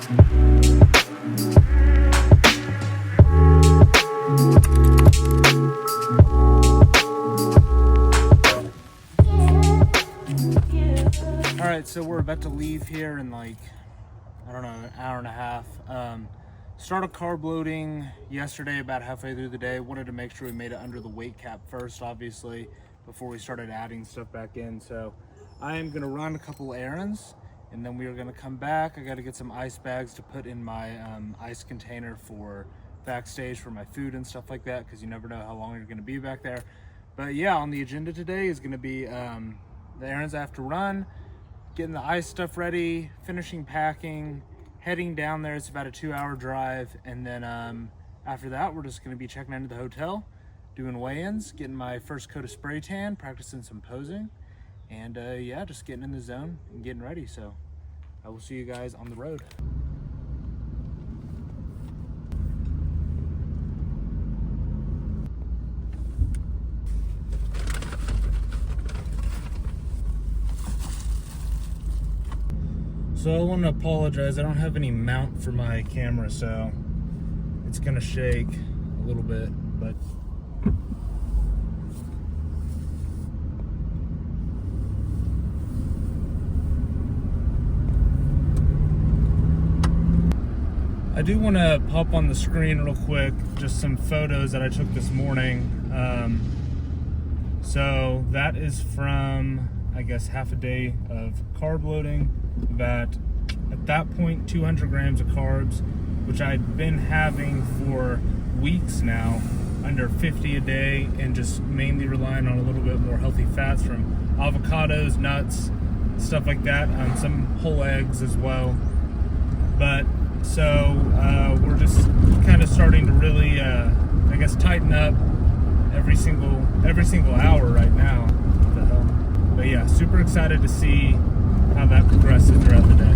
Alright, so we're about to leave here in like, I don't know, an hour and a half. Started carb loading yesterday about halfway through the day. Wanted to make sure we made it under the weight cap first, obviously, before we started adding stuff back in. So I am gonna run a couple errands and then we are gonna come back. I gotta get some ice bags to put in my ice container for backstage for my food and stuff like that, because you never know how long you're gonna be back there. But yeah, on the agenda today is gonna be the errands I have to run, getting the ice stuff ready, finishing packing, heading down there. It's about a 2-hour drive, and then after that we're just going to be checking into the hotel, doing weigh-ins, getting my first coat of spray tan, practicing some posing, and yeah, just getting in the zone and getting ready. So I will see you guys on the road. So I want to apologize, I don't have any mount for my camera, so it's gonna shake a little bit, but I do want to pop on the screen real quick just some photos that I took this morning. So that is from, I guess, half a day of carb loading. That at that point 200 grams of carbs, which I'd been having for weeks now, under 50 a day, and just mainly relying on a little bit more healthy fats from avocados, nuts, stuff like that, some whole eggs as well. But so we're just kind of starting to really I guess tighten up every single hour right now. But yeah, super excited to see how that progresses throughout the day.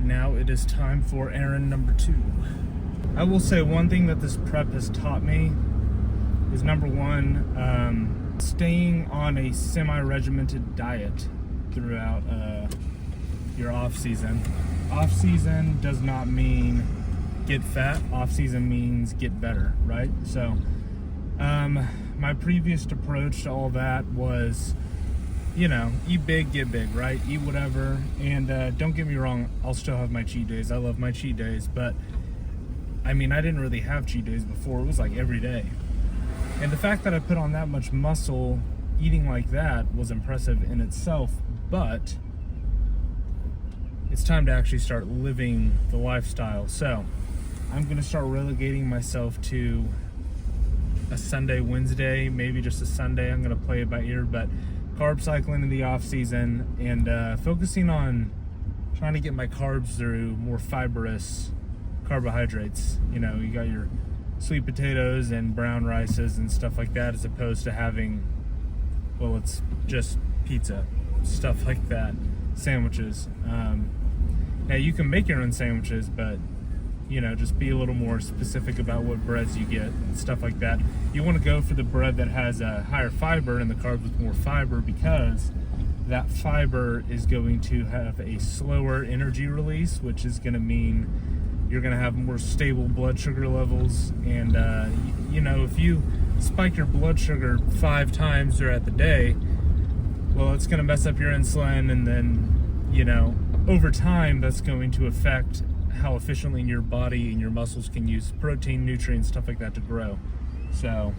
Now it is time for errand number 2. I will say one thing that this prep has taught me is, number one, staying on a semi-regimented diet throughout your off season. Off season does not mean get fat. Off season means get better, right? So my previous approach to all that was, you know, eat big, get big, right? Eat whatever. And don't get me wrong, I'll still have my cheat days. I love my cheat days, but I mean, I didn't really have cheat days before. It was like every day. And the fact that I put on that much muscle eating like that was impressive in itself, but it's time to actually start living the lifestyle. So I'm gonna start relegating myself to a Sunday, Wednesday, maybe just a Sunday. I'm gonna play it by ear, but carb cycling in the off season, and focusing on trying to get my carbs through more fibrous carbohydrates. You know, you got your sweet potatoes and brown rices and stuff like that, as opposed to having, well, it's just pizza, stuff like that, sandwiches. Now you can make your own sandwiches, but you know, just be a little more specific about what breads you get and stuff like that. You want to go for the bread that has a higher fiber and the carbs with more fiber, because that fiber is going to have a slower energy release, which is going to mean you're going to have more stable blood sugar levels. And you know, if you spike your blood sugar 5 times throughout the day, well, it's going to mess up your insulin, and then, you know, over time that's going to affect how efficiently your body and your muscles can use protein, nutrients, stuff like that to grow. So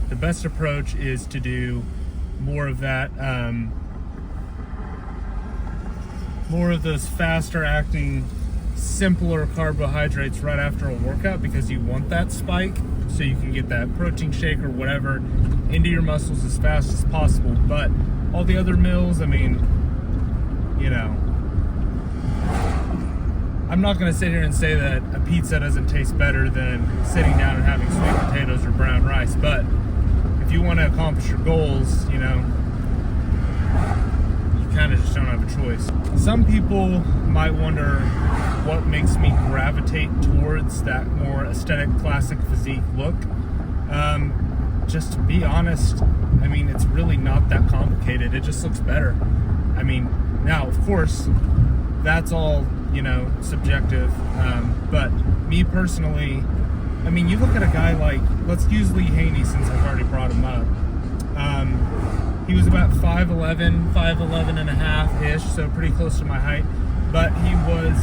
the best approach is to do more of that more of those faster acting, simpler carbohydrates right after a workout, because you want that spike so you can get that protein shake or whatever into your muscles as fast as possible. But all the other meals, I mean, you know, I'm not going to sit here and say that a pizza doesn't taste better than sitting down and having sweet potatoes or brown rice, but if you want to accomplish your goals, you know, you kind of just don't have a choice. Some people might wonder what makes me gravitate towards that more aesthetic classic physique look. Just to be honest, I mean, it's really not that complicated. It just looks better. I mean, now, of course, that's all, you know, subjective. But me personally, I mean, you look at a guy like, let's use Lee Haney since I've already brought him up. He was about 5'11 and a half-ish, so pretty close to my height. But he was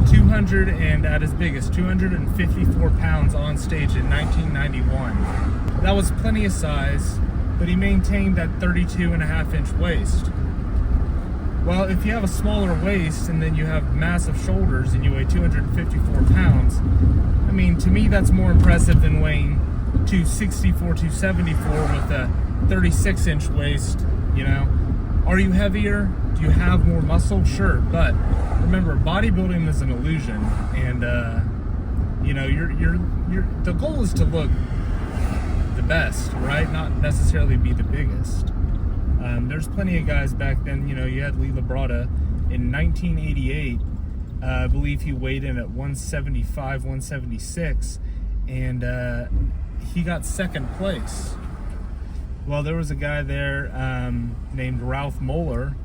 200 and at his biggest, 254 pounds on stage in 1991. That was plenty of size, but he maintained that 32 and a half inch waist. Well, if you have a smaller waist and then you have massive shoulders and you weigh 254 pounds, I mean, to me, that's more impressive than weighing 264, 274 with a 36 inch waist, you know. Are you heavier? Do you have more muscle? Sure, but remember, bodybuilding is an illusion, and you know, the goal is to look the best, right? Not necessarily be the biggest. There's plenty of guys back then, you know, you had Lee Labrada in 1988, I believe he weighed in at 175, 176, and he got second place. Well, there was a guy there named Ralph Moeller,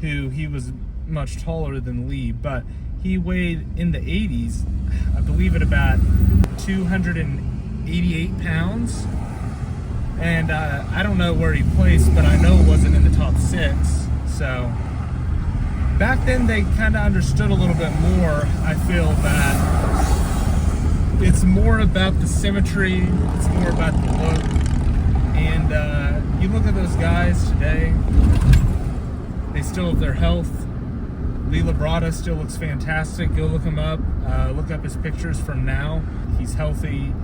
who he was much taller than Lee, but he weighed in the 80s, I believe at about 288 pounds. And I don't know where he placed, but I know it wasn't in the top 6. So back then they kind of understood a little bit more. I feel that it's more about the symmetry, it's more about the look. And you look at those guys today, they still have their health. Lee Labrada still looks fantastic. Go look him up. Look up his pictures from now. He's healthy.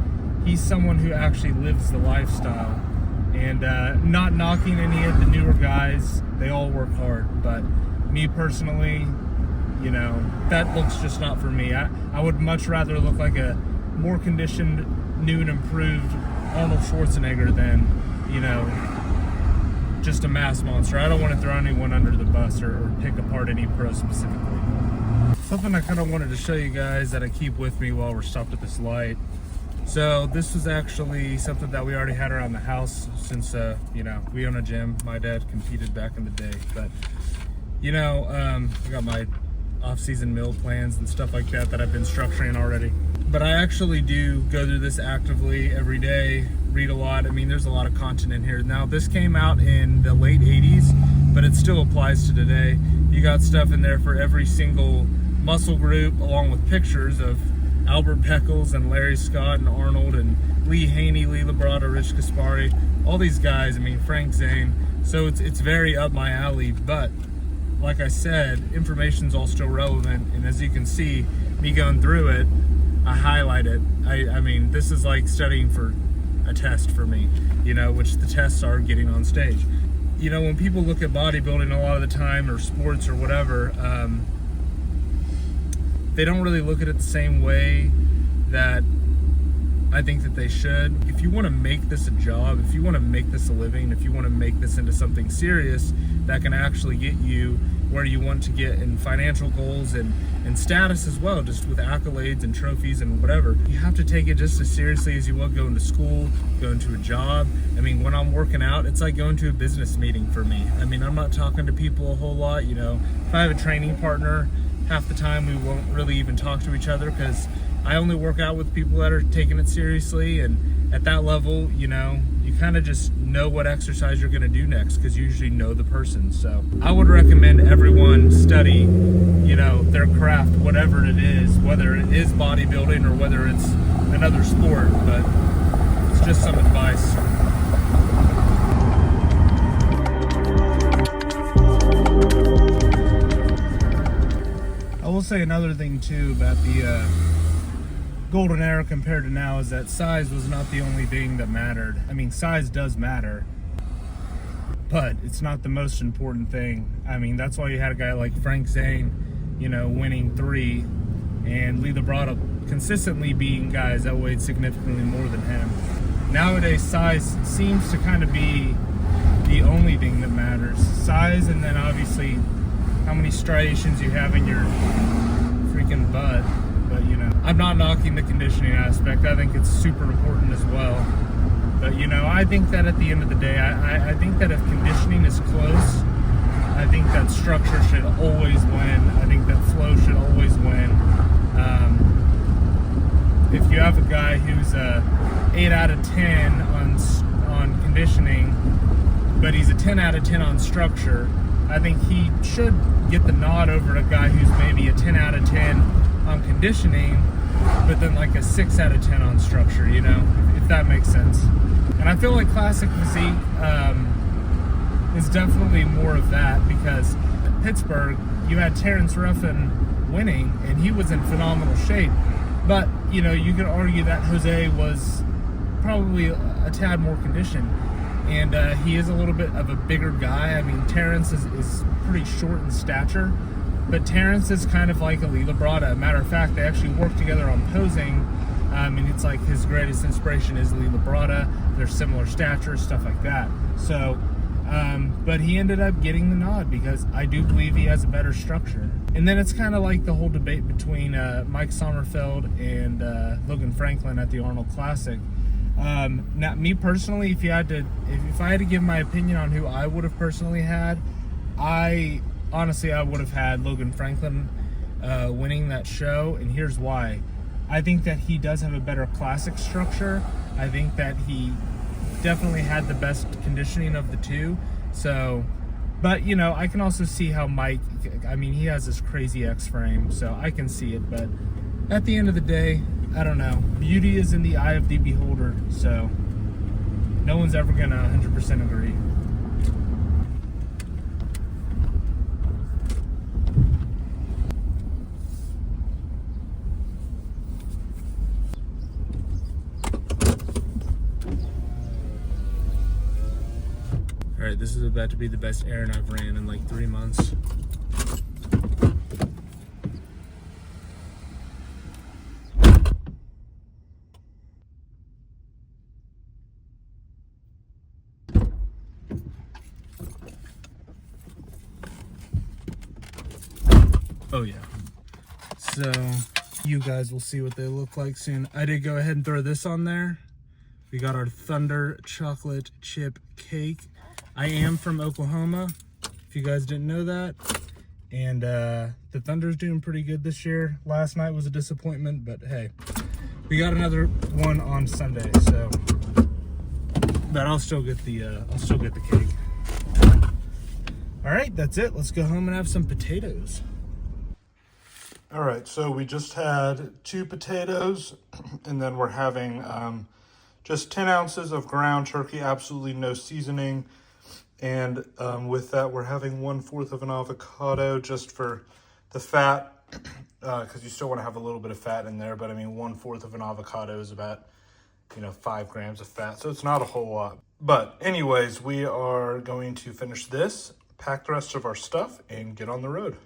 He's someone who actually lives the lifestyle. And not knocking any of the newer guys. They all work hard. But me personally, you know, that looks just not for me. I would much rather look like a more conditioned, new and improved Arnold Schwarzenegger than, you know, just a mass monster. I don't want to throw anyone under the bus or pick apart any pro specifically. Something I kind of wanted to show you guys that I keep with me while we're stopped at this light. So this was actually something that we already had around the house since, you know, we own a gym. My dad competed back in the day. But, you know, I got my off-season meal plans and stuff like that I've been structuring already. But I actually do go through this actively every day, read a lot. I mean, there's a lot of content in here. Now, this came out in the late 80s, but it still applies to today. You got stuff in there for every single muscle group, along with pictures of Albert Peckles and Larry Scott and Arnold and Lee Haney, Lee Labrada, Rich Gaspari, all these guys, I mean, Frank Zane. So it's very up my alley, but like I said, information's all still relevant, and as you can see, me going through it, I highlight it. I mean, this is like studying for a test for me, you know, which the tests are getting on stage. You know, when people look at bodybuilding a lot of the time, or sports or whatever, they don't really look at it the same way that I think that they should. If you want to make this a job, if you want to make this a living, if you want to make this into something serious that can actually get you where you want to get in financial goals and status as well, just with accolades and trophies and whatever, you have to take it just as seriously as you would going to school, going to a job. I mean, when I'm working out, it's like going to a business meeting for me. I mean, I'm not talking to people a whole lot, you know. If I have a training partner, half the time we won't really even talk to each other, because I only work out with people that are taking it seriously, and at that level, you know, you kind of just know what exercise you're going to do next, because you usually know the person. So I would recommend everyone study, you know, their craft, whatever it is, whether it is bodybuilding or whether it's another sport, but it's just some advice. say another thing too about the golden era compared to now is that size was not the only thing that mattered. I mean, size does matter, but it's not the most important thing. I mean, that's why you had a guy like Frank Zane, you know, winning 3, and Lee Labrada consistently beating guys that weighed significantly more than him. Nowadays, size seems to kind of be the only thing that matters. Size, and then obviously how many striations you have in your freaking butt. But, you know, I'm not knocking the conditioning aspect. I think it's super important as well. But, you know, I think that at the end of the day, I think that if conditioning is close, I think that structure should always win. I think that flow should always win. If you have a guy who's a 8 out of 10 on conditioning, but he's a 10 out of 10 on structure, I think he should get the nod over a guy who's maybe a 10 out of 10 on conditioning, but then like a 6 out of 10 on structure, you know, if that makes sense. And I feel like Classic Physique is definitely more of that, because at Pittsburgh, you had Terrence Ruffin winning, and he was in phenomenal shape. But, you know, you could argue that Jose was probably a tad more conditioned. And he is a little bit of a bigger guy. I mean, Terrence is pretty short in stature, but Terrence is kind of like a Lee Labrada. A matter of fact, they actually work together on posing. And it's like his greatest inspiration is Lee Labrada. They're similar stature, stuff like that. So, but he ended up getting the nod because I do believe he has a better structure. And then it's kind of like the whole debate between Mike Sommerfeld and Logan Franklin at the Arnold Classic. Now, me personally, if I had to give my opinion on who I would have personally had, I would have had Logan Franklin winning that show, and here's why. I think that he does have a better classic structure. I think that he definitely had the best conditioning of the two. So, but you know, I can also see how Mike, I mean, he has this crazy X frame, so I can see it, but at the end of the day, I don't know. Beauty is in the eye of the beholder, so no one's ever gonna 100% agree. All right, this is about to be the best errand I've ran in like 3 months. Oh yeah, so you guys will see what they look like soon. I did go ahead and throw this on there. We got our Thunder chocolate chip cake. I am from Oklahoma, if you guys didn't know that. And the Thunder's doing pretty good this year. Last night was a disappointment, but hey, we got another one on Sunday, so but I'll still get the cake. All right, that's it. Let's go home and have some potatoes. All right, so we just had 2 potatoes, and then we're having just 10 ounces of ground turkey, absolutely no seasoning. And with that, we're having 1/4 of an avocado just for the fat, because you still want to have a little bit of fat in there. But I mean, 1/4 of an avocado is about, 5 grams of fat, so it's not a whole lot. But anyways, we are going to finish this, pack the rest of our stuff, and get on the road.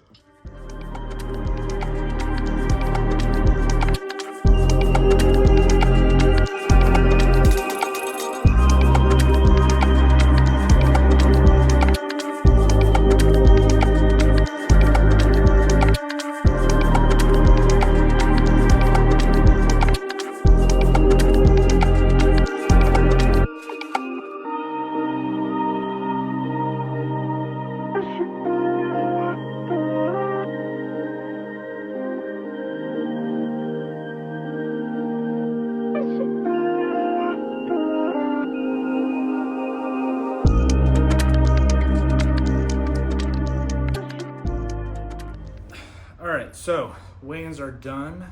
So, weigh-ins are done.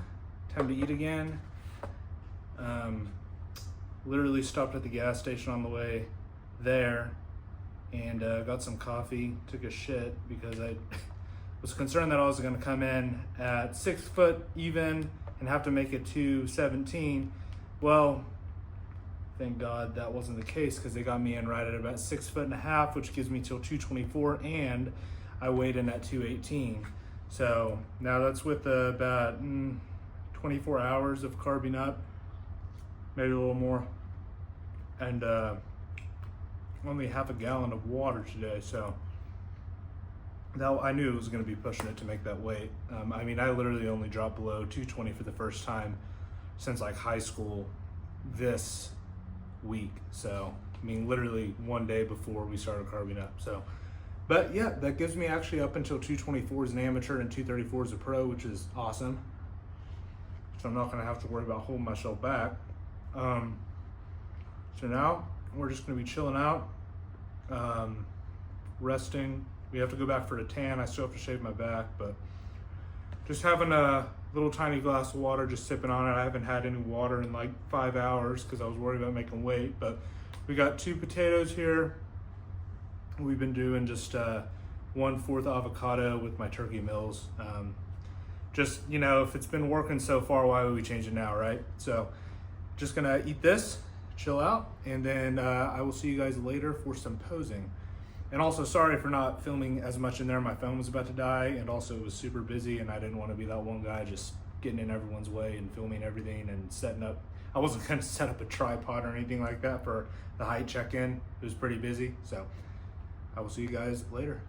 Time to eat again. Literally stopped at the gas station on the way there and got some coffee, took a shit because Was concerned that I was going to come in at 6 foot even and have to make it to 17. Well, thank God that wasn't the case, because they got me in right at about 6.5 foot, which gives me till 224, and I weighed in at 218. So now that's with about 24 hours of carbing up, maybe a little more, and only half a gallon of water today. So now I knew it was going to be pushing it to make that weight. I mean, I literally only dropped below 220 for the first time since like high school this week. So I mean, literally one day before we started carbing up. So, but yeah, that gives me actually up until 224 as an amateur and 234 as a pro, which is awesome. So I'm not going to have to worry about holding myself back. So now we're just going to be chilling out, resting. We have to go back for the tan. I still have to shave my back, but just having a little tiny glass of water, just sipping on it. I haven't had any water in like 5 hours because I was worried about making weight, but we got 2 potatoes here. We've been doing just 1/4 avocado with my turkey meals. Just, you know, if it's been working so far, why would we change it now, right? So just gonna eat this, chill out, and then I will see you guys later for some posing. And also, sorry for not filming as much in there. My phone was about to die, and also it was super busy, and I didn't want to be that one guy just getting in everyone's way and filming everything and setting up. I wasn't going to set up a tripod or anything like that for the height check-in. It was pretty busy, so I will see you guys later.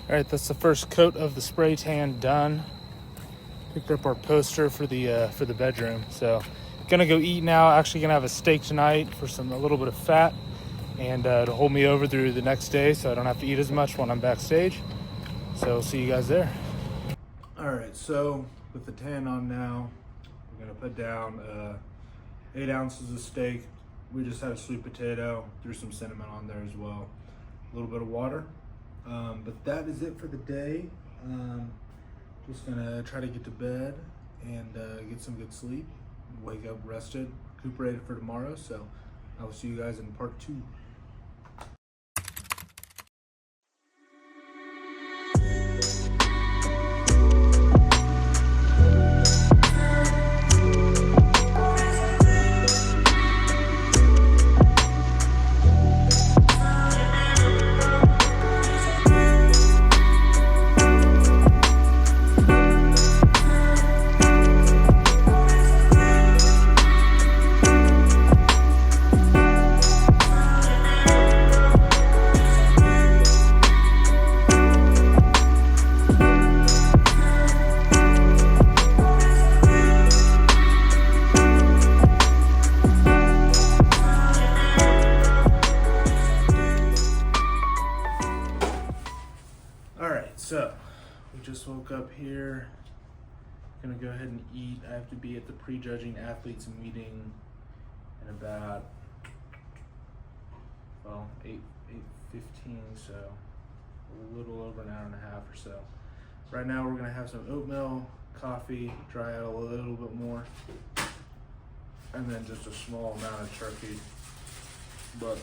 All right, that's the first coat of the spray tan done. Picked up our poster for the bedroom. So gonna go eat now. Actually gonna have a steak tonight for a little bit of fat, and to hold me over through the next day so I don't have to eat as much when I'm backstage. So see you guys there. All right, so with the tan on now, we're gonna put down 8 ounces of steak. We just had a sweet potato, threw some cinnamon on there as well, a little bit of water. But that is it for the day. Just gonna try to get to bed and get some good sleep, wake up rested, recuperated for tomorrow. So I will see you guys in part 2. So we just woke up here, gonna go ahead and eat. I have to be at the prejudging athletes meeting in about, well, 8:15, so a little over an hour and a half or so. Right now we're gonna have some oatmeal, coffee, dry out a little bit more, and then just a small amount of turkey. But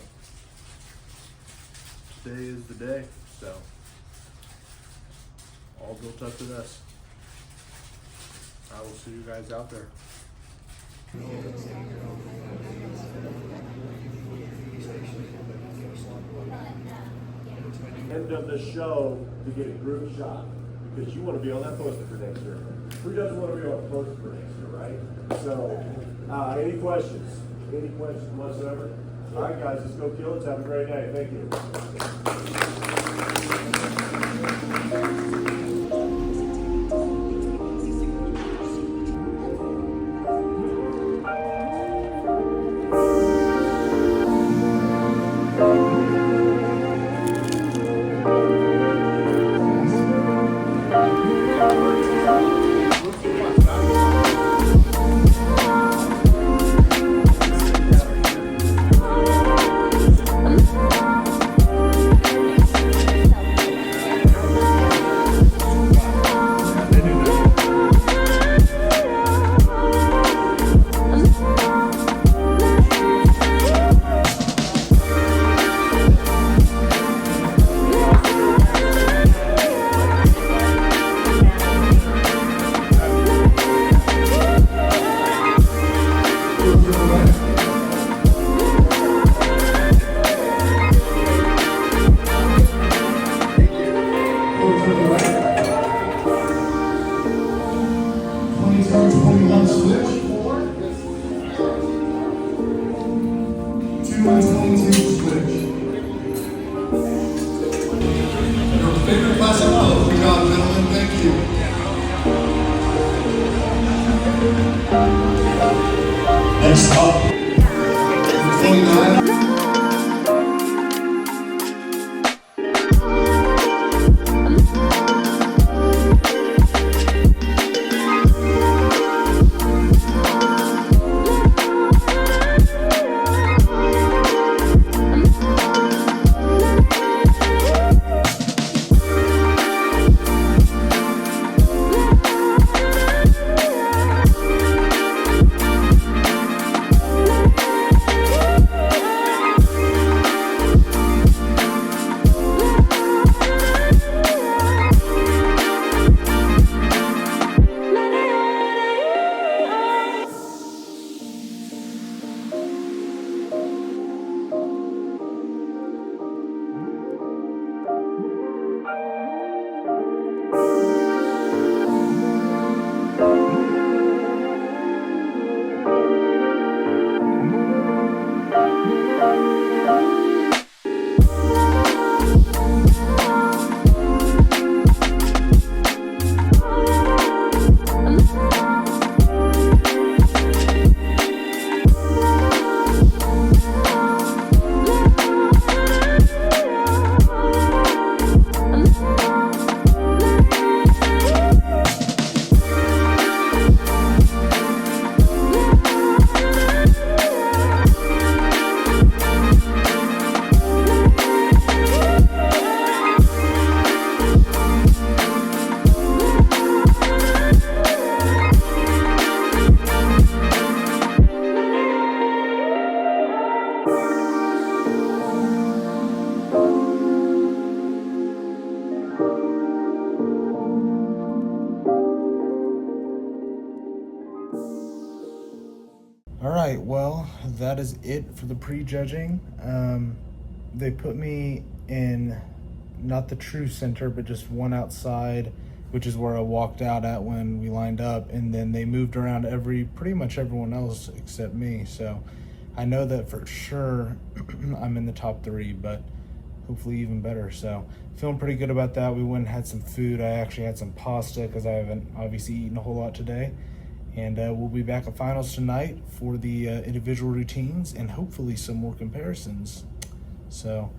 today is the day, so all built up to this. I will see you guys out there. End of the show to get a group shot, because you want to be on that poster for next year. Who doesn't want to be on a poster for next year, right? So, any questions? Any questions whatsoever? All right, guys, let's go kill it. Have a great day. Thank you. Favorite class of all. Good job, gentlemen. Thank you. Next up, 29. All right, well, that is it for the prejudging. They put me in not the true center, but just one outside, which is where I walked out at when we lined up, and then they moved around pretty much everyone else except me. So I know that for sure I'm in the top 3, but hopefully even better. So feeling pretty good about that. We went and had some food. I actually had some pasta because I haven't obviously eaten a whole lot today. And we'll be back at finals tonight for the individual routines and hopefully some more comparisons. So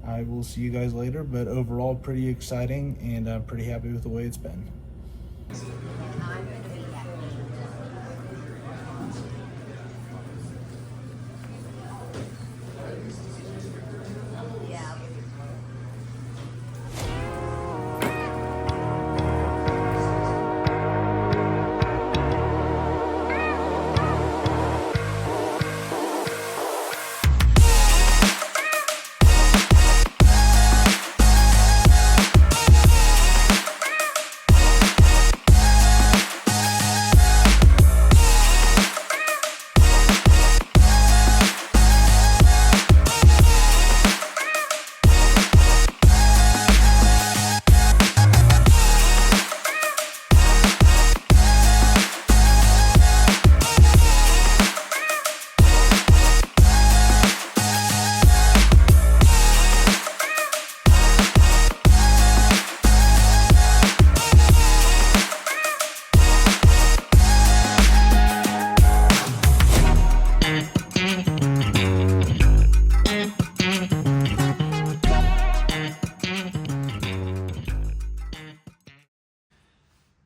I will see you guys later, but overall pretty exciting, and I'm pretty happy with the way it's been.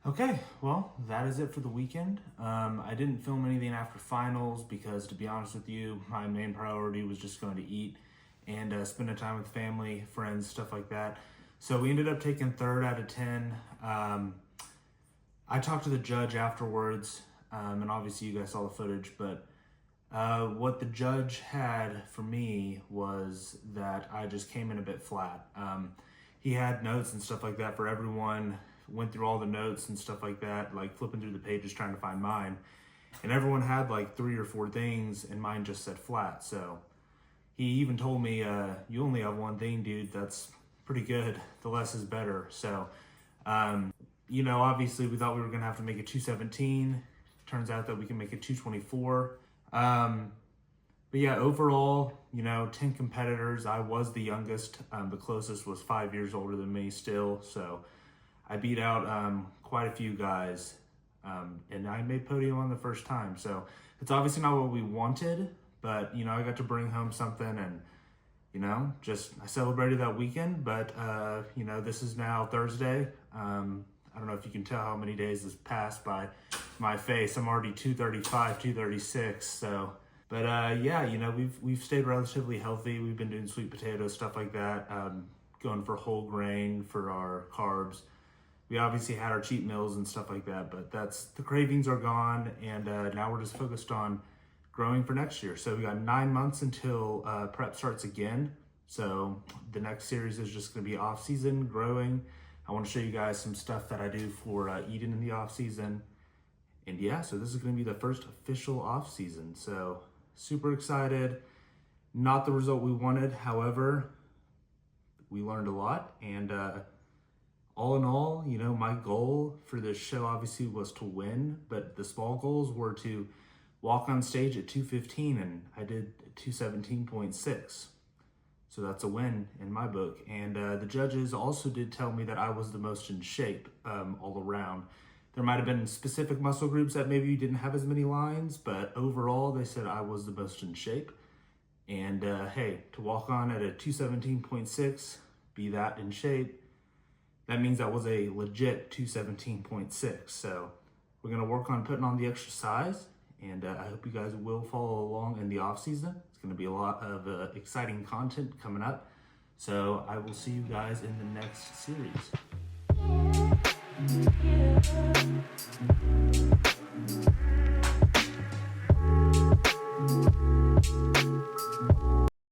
Okay, well, that is it for the weekend. I didn't film anything after finals because, to be honest with you, my main priority was just going to eat and spend time with family, friends, stuff like that. So we ended up taking 3rd out of 10. I talked to the judge afterwards, and obviously you guys saw the footage, but what the judge had for me was that I just came in a bit flat. He had notes and stuff like that for everyone, went through all the notes and stuff like that, like flipping through the pages trying to find mine. And everyone had like 3 or 4 things, and mine just said flat. So he even told me, you only have 1 thing, dude. That's pretty good. The less is better. So, you know, obviously we thought we were going to have to make it 217. Turns out that we can make it 224. But yeah, overall, 10 competitors. I was the youngest. The closest was 5 years older than me still. So I beat out quite a few guys. And I made podium on the first time. So it's obviously not what we wanted, but, I got to bring home something and, I celebrated that weekend. But, this is now Thursday. I don't know if you can tell how many days has passed by my face. I'm already 235, 236. So, but we've stayed relatively healthy. We've been doing sweet potatoes, stuff like that. Going for whole grain for our carbs. We obviously had our cheat meals and stuff like that, but the cravings are gone, and now we're just focused on growing for next year. So we got 9 months until prep starts again. So the next series is just going to be off season growing. I want to show you guys some stuff that I do for eating in the off season. And yeah, so this is going to be the first official off season. So super excited. Not the result we wanted. However, we learned a lot. And all in all, my goal for this show obviously was to win, but the small goals were to walk on stage at 215, and I did 217.6. So that's a win in my book. And the judges also did tell me that I was the most in shape all around. There might have been specific muscle groups that maybe didn't have as many lines, but overall they said I was the most in shape. And hey, to walk on at a 217.6, be that in shape, that means that was a legit 217.6. So we're gonna work on putting on the extra size, and I hope you guys will follow along in the off season. It's gonna be a lot of exciting content coming up. So I will see you guys in the next series.